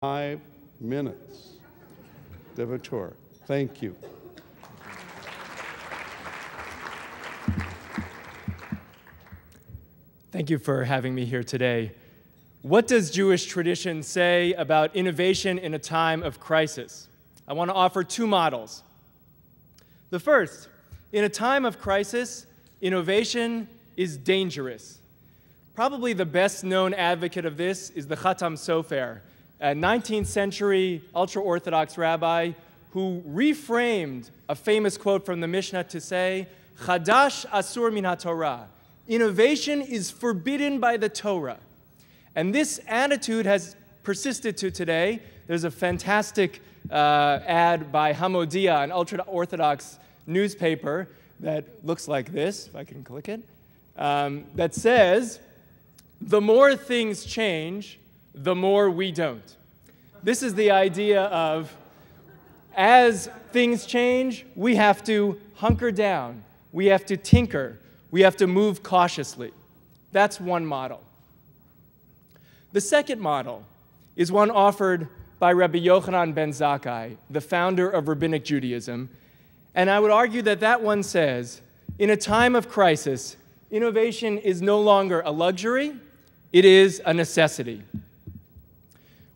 5 minutes. Devator, thank you. Thank you for having me here today. What does Jewish tradition say about innovation in a time of crisis? I want to offer two models. The first, in a time of crisis, innovation is dangerous. Probably the best known advocate of this is the Khatam Sofer, a 19th century ultra-Orthodox rabbi who reframed a famous quote from the Mishnah to say, Chadash asur min haTorah. Innovation is forbidden by the Torah. And this attitude has persisted to today. There's a fantastic ad by Hamodia, an ultra-Orthodox newspaper that looks like this, if I can click it, that says, the more things change, the more we don't. This is the idea of, as things change, we have to hunker down, we have to tinker, we have to move cautiously. That's one model. The second model is one offered by Rabbi Yochanan ben Zakkai, the founder of Rabbinic Judaism. And I would argue that that one says, in a time of crisis, innovation is no longer a luxury, it is a necessity.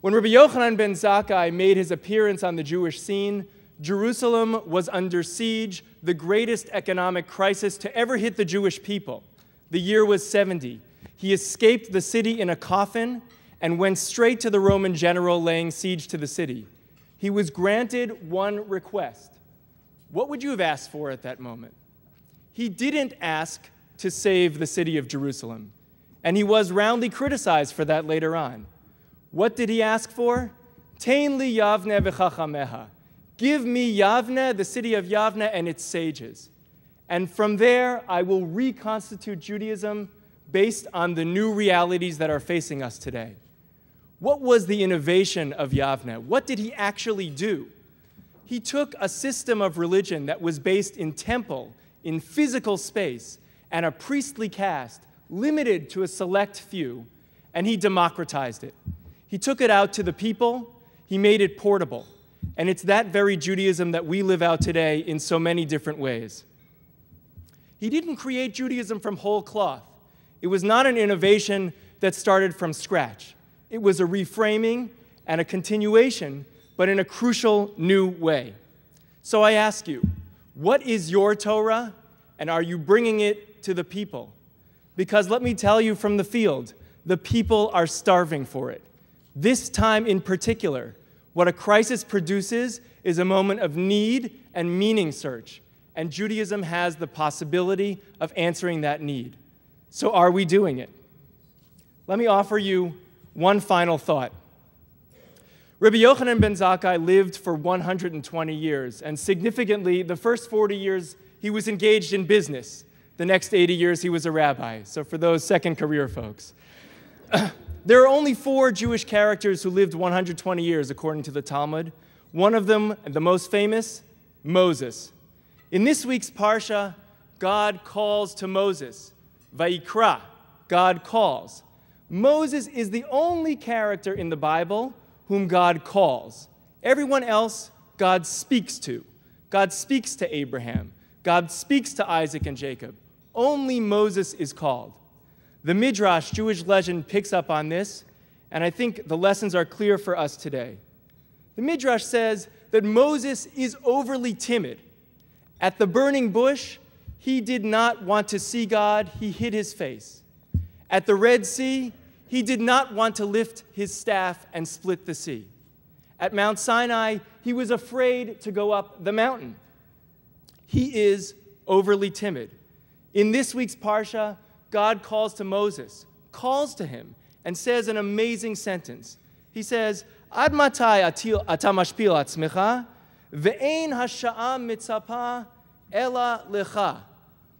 When Rabbi Yochanan ben Zakkai made his appearance on the Jewish scene, Jerusalem was under siege, the greatest economic crisis to ever hit the Jewish people. The year was 70. He escaped the city in a coffin and went straight to the Roman general laying siege to the city. He was granted one request. What would you have asked for at that moment? He didn't ask to save the city of Jerusalem, and he was roundly criticized for that later on. What did he ask for? Tein li Yavne v'chachameha. Give me Yavne, the city of Yavne, and its sages. And from there, I will reconstitute Judaism based on the new realities that are facing us today. What was the innovation of Yavne? What did he actually do? He took a system of religion that was based in temple, in physical space, and a priestly caste, limited to a select few, and he democratized it. He took it out to the people, he made it portable. And it's that very Judaism that we live out today in so many different ways. He didn't create Judaism from whole cloth. It was not an innovation that started from scratch. It was a reframing and a continuation, but in a crucial new way. So I ask you, what is your Torah, and are you bringing it to the people? Because let me tell you from the field, the people are starving for it. This time in particular, what a crisis produces is a moment of need and meaning search, and Judaism has the possibility of answering that need. So are we doing it? Let me offer you one final thought. Rabbi Yochanan ben Zakkai lived for 120 years, and significantly, the first 40 years he was engaged in business. The next 80 years he was a rabbi, so for those second career folks. There are only 4 Jewish characters who lived 120 years, according to the Talmud. One of them, the most famous, Moses. In this week's Parsha, God calls to Moses. Vayikra, God calls. Moses is the only character in the Bible whom God calls. Everyone else, God speaks to. God speaks to Abraham. God speaks to Isaac and Jacob. Only Moses is called. The Midrash, Jewish legend, picks up on this, and I think the lessons are clear for us today. The Midrash says that Moses is overly timid. At the burning bush, he did not want to see God, he hid his face. At the Red Sea, he did not want to lift his staff and split the sea. At Mount Sinai, he was afraid to go up the mountain. He is overly timid. In this week's Parsha, God calls to Moses, calls to him, and says an amazing sentence. He says, Ad matai ata mashpil atzmecha, ve'ein hasha'a mitzapa ela lecha,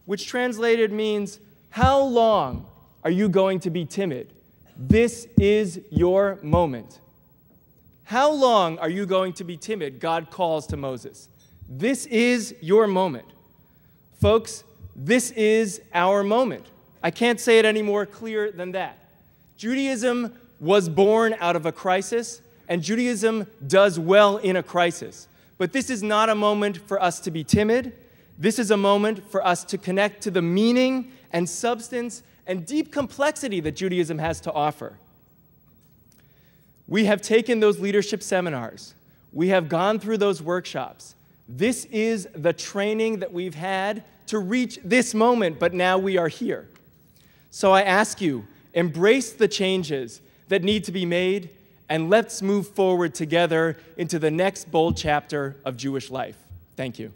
which translated means, how long are you going to be timid? This is your moment. How long are you going to be timid? God calls to Moses. This is your moment. Folks, this is our moment. I can't say it any more clear than that. Judaism was born out of a crisis, and Judaism does well in a crisis. But this is not a moment for us to be timid. This is a moment for us to connect to the meaning and substance and deep complexity that Judaism has to offer. We have taken those leadership seminars. We have gone through those workshops. This is the training that we've had to reach this moment, but now we are here. So I ask you, embrace the changes that need to be made, and let's move forward together into the next bold chapter of Jewish life. Thank you.